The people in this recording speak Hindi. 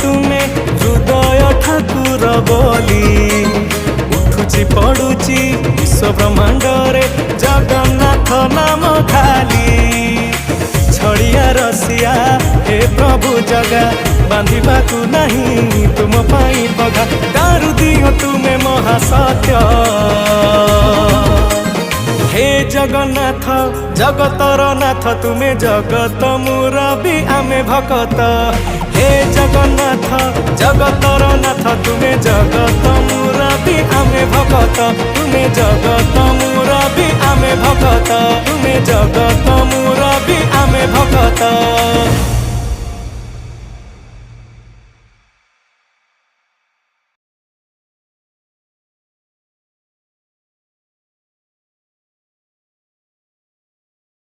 तुमे हृदय ठाकुर बोली उठुची पड़ुची विश्व ब्रह्मांड रे जगन्नाथ नाम खाली छड़िया रसिया हे प्रभु जगा बांधिबा तू नहीं तुम पाई बगा दारु दियो तुमे महासत्य हे जगन्नाथ जगतर नाथ तुमे जगत मुरबी आमे भकत हे जगन्नाथ जगतर नाथ तुमे जगत मुरबी आमे भकत तुमे जगत मुरबी आमे भकत तुमे जगत मुरबी आमे भकत।